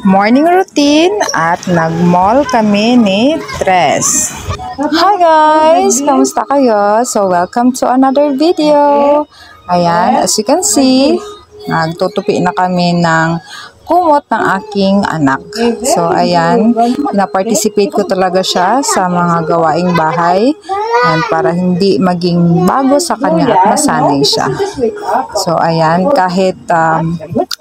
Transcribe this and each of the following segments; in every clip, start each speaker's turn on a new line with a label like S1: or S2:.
S1: morning routine at nag-mall kami ni Tres. Hi guys! Kamusta kayo? So welcome to another video. Ayan, as you can see, nagtutupi na kami ng kumot ng aking anak. So ayan, na-participate ko talaga siya sa mga gawaing bahay and para hindi maging bago sa kanya at masanay siya. So ayan, kahit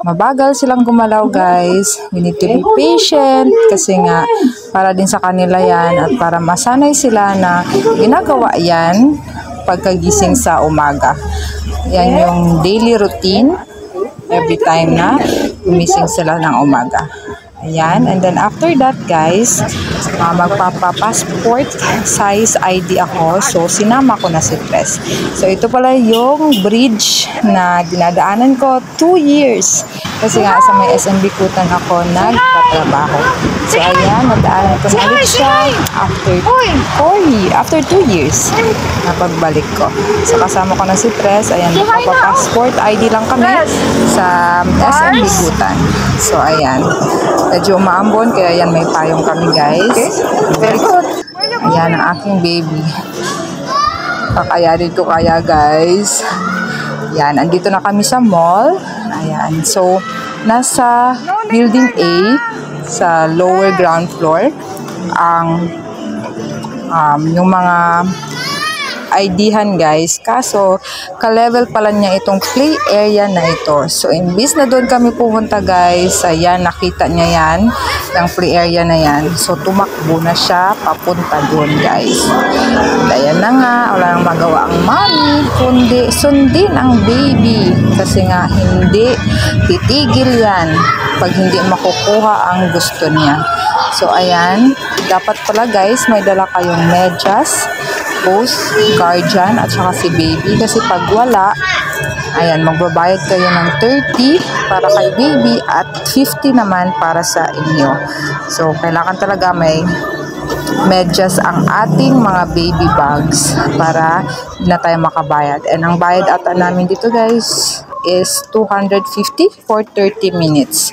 S1: mabagal silang gumalaw guys, we need to be patient kasi nga para din sa kanila yan at para masanay sila na ginagawa yan pagkagising sa umaga. Yan yung daily routine every time na gumising sila ng umaga. Ayan, and then after that guys, magpapa-passport size ID ako. So sinama ko na si Tres. So ito pala yung bridge na dinadaanan ko 2 years. Kasi nga sa may SM Bikutan ako nagtatrabaho. So ayan, nadaanan ko na ulit siya after 2 years na pagbalik ko. So kasama ko na si Tres. Ayan, magpapa-passport ID lang kami sa SM Bikutan. So ayan, medyo umaambon kaya yan may payong kami guys. Very good. Ayan ang aking baby. Kakayanin ko kaya guys. Ayan, andito na kami sa mall. Ayan, so nasa building A sa lower ground floor ang yung mga ID-han guys, kaso ka-level pala niya itong play area na ito. So imbis na doon kami pumunta guys, ayan, nakita niya yan, yung play area na yan. So tumakbo na siya papunta doon guys. Ayan na nga, wala nang magawa ang mommy kundi sundin ang baby kasi nga hindi titigil yan pag hindi makukuha ang gusto niya. So ayan, dapat pala guys may dala kayong medyas, host, guardian, at saka si baby. Kasi pag wala, ayan, magbabayad kayo ng 30 para kay baby at 50 naman para sa inyo. So, kailangan talaga may medyas ang ating mga baby bags para hindi na tayo makabayad. And ang bayad ata namin dito guys is 250 for 30 minutes.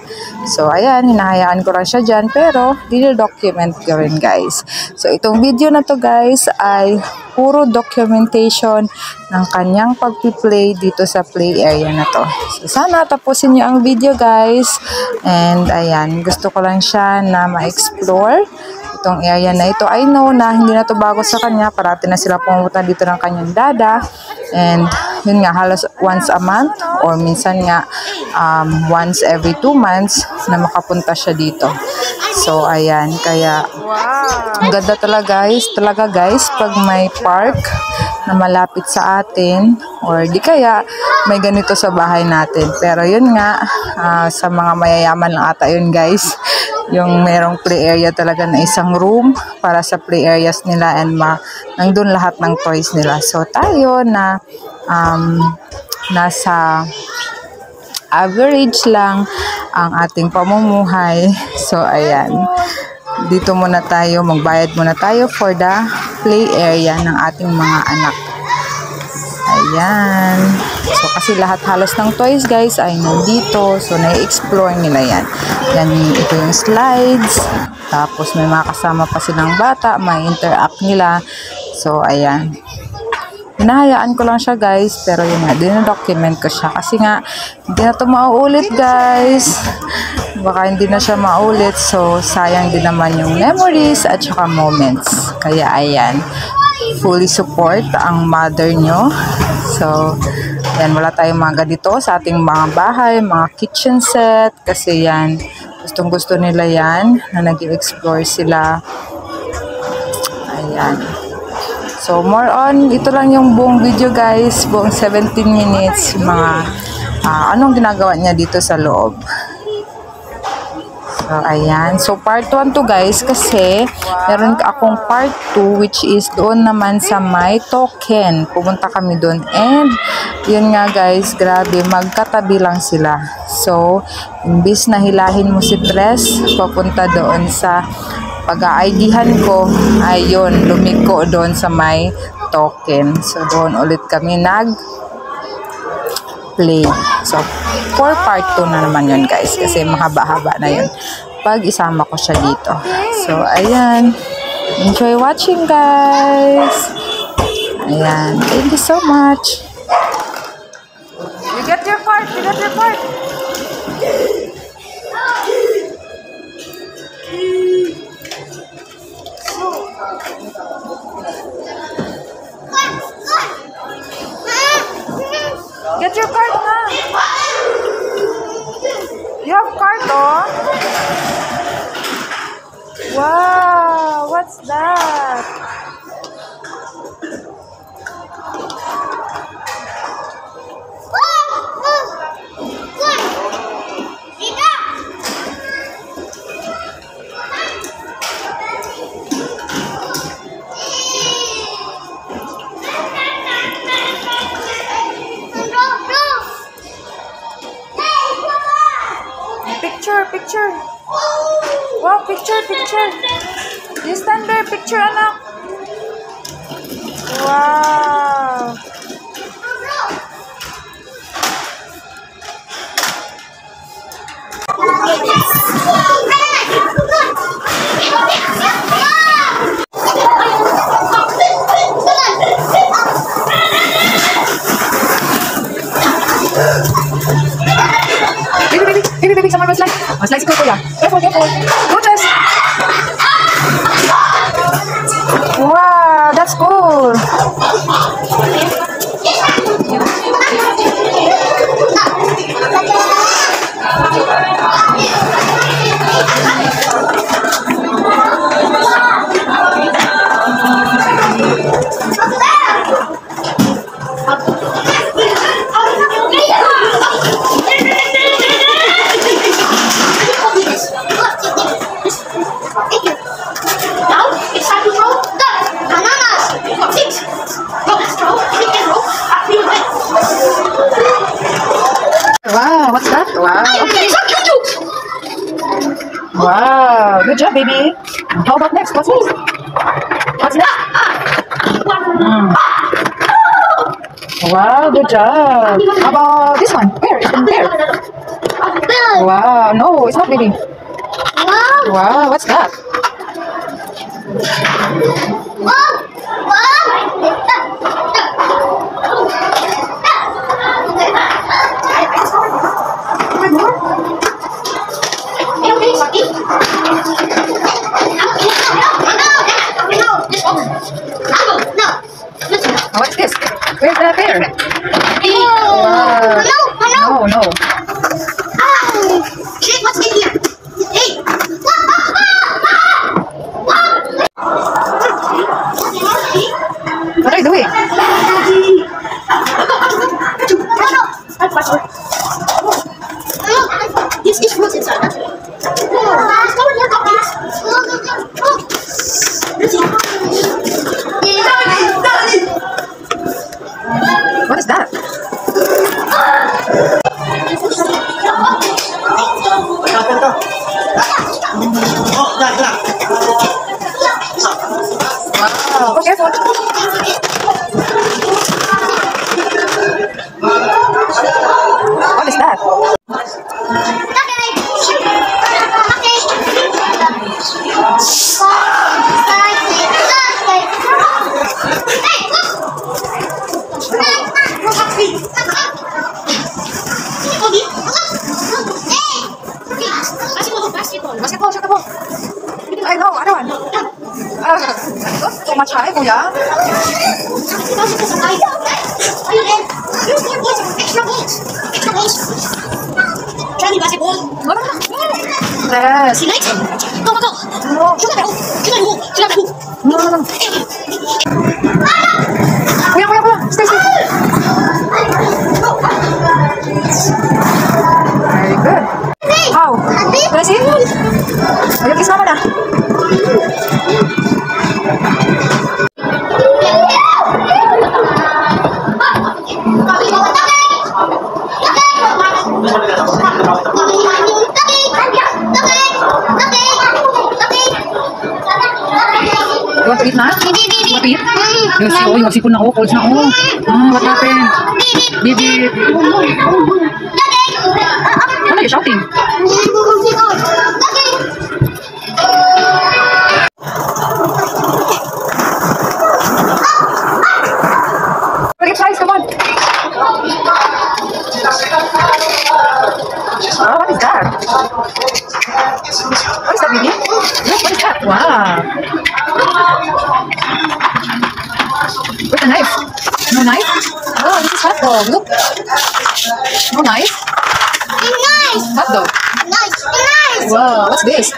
S1: So, ayan, hinahayaan ko lang siya dyan, pero dino-document ko rin, guys. So, itong video na to, guys, ay puro documentation ng kanyang pag-play dito sa play area na to. So, sana tapusin nyo ang video, guys. And, ayan, gusto ko lang siya na ma-explore itong area na ito. I know na hindi na to bago sa kanya. Parati na sila pumunta dito ng kanyang dada. And, yun nga, halos once a month or minsan nga once every 2 months na makapunta siya dito. So, ayan. Kaya, ang ganda talaga guys, pag may park na malapit sa atin or di kaya may ganito sa bahay natin. Pero yun nga, sa mga mayayaman lang ata yun guys, yung merong play area talaga na isang room para sa play areas nila and nandun lahat ng toys nila. So tayo na nasa average lang ang ating pamumuhay. So ayan, dito muna tayo, magbayad muna tayo for the play area ng ating mga anak. Ayan. So, kasi lahat halos ng toys, guys, ay nandito. So, na-explore nila yan. Yan, ito yung slides. Tapos, may mga kasama pa silang bata. May interact nila. So, ayan. Hinahayaan ko lang siya, guys. Pero yun nga, dino-document ko siya. Kasi nga, hindi na ito mauulit, guys. Baka hindi na siya maulit. So, sayang din naman yung memories at saka moments. Kaya, ayan. Fully support ang mother nyo. So, yan, wala tayong mga ganito sa ating mga bahay, mga kitchen set. Kasi yan, gustong-gusto nila yan na nag-explore sila. Ayan. So, more on, ito lang yung buong video guys. Buong 17 minutes. Mga, anong ginagawa niya dito sa loob. So, ayan. So, part 1 to guys kasi meron akong part 2 which is doon naman sa may token. Pumunta kami doon and yun nga guys, grabe, magkatabi lang sila. So, imbis na hilahin mo si Tres, papunta doon sa pag-a-ID-han ko, ayun, lumiko doon sa may token. So, doon ulit kami play. So, for part 2 na naman yun guys kasi mahaba-haba na yun. pag isama ko siya dito. So, ayan. Enjoy watching, guys. Ayan. Thank you so much. You get your part. You get your part. Get your card na. You have card, oh. Wow, what's that? Picture. Wow, picture. You stand there, picture, anak. Wow. Baby, someone was like, go for ya. Careful. Go, Jess. Wow, that's cool. Wow, what's that? Wow. Wow, good job, baby. How about next? What's next? Wow, good job. How about this one? Where? It's in there. Wow, no, it's not baby. Wow, what's that? What's this? Where's the bear? Wow. No.
S2: Shit, what's in here? Hey!
S1: What are you doing?
S2: This is fruits inside, actually.
S1: What is that? Wow, be careful. What is that? Basketball, shoot the ball. I know, I don't want. So much high, kuya.
S2: Johnny basketball.
S1: Yes.
S2: See lights? Go.
S1: No.
S2: Shoot the hoop.
S1: No. Kuya. Stay. Very good. How? Can I see? Ayo, kiss mama na. You want to eat na? You want to eat? Yes, magsipon na ako. Cold na ako. What happened? Baby. What are you shouting? that, baby? Look, what is that? Wow. Where's the knife? No knife? Oh, this is hot dog. Look. No knife?
S2: Nice.
S1: Hot dog.
S2: Nice. Nice.
S1: Wow, what's this?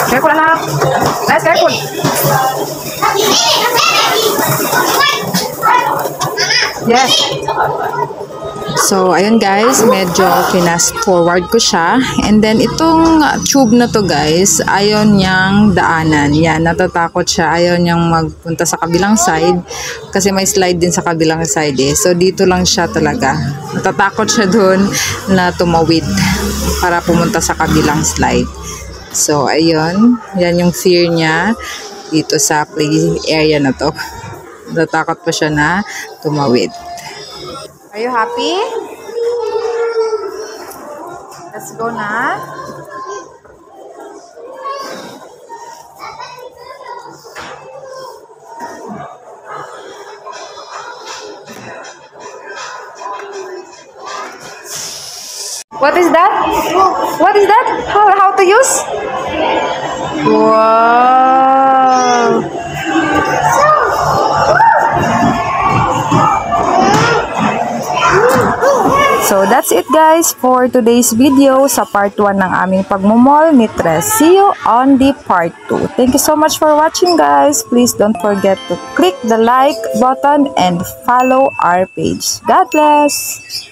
S1: Careful, anak. Let's careful. Yes. So, ayun guys, medyo finast forward ko siya. And then, itong tube na to guys, ayaw niyang daanan. Yan, natatakot siya. Ayaw niyang magpunta sa kabilang side. Kasi may slide din sa kabilang side eh. So, dito lang siya talaga. Natatakot siya dun na tumawid para pumunta sa kabilang slide. So, ayun. Yan yung fear niya dito sa play area na to. Natatakot pa siya na tumawid. Are you happy? Let's go na. What is that? What is that? How to use? Wow. So that's it guys for today's video sa part 1 ng aming pagmumall ni Tres. See you on the part 2. Thank you so much for watching guys. Please don't forget to click the like button and follow our page. God bless!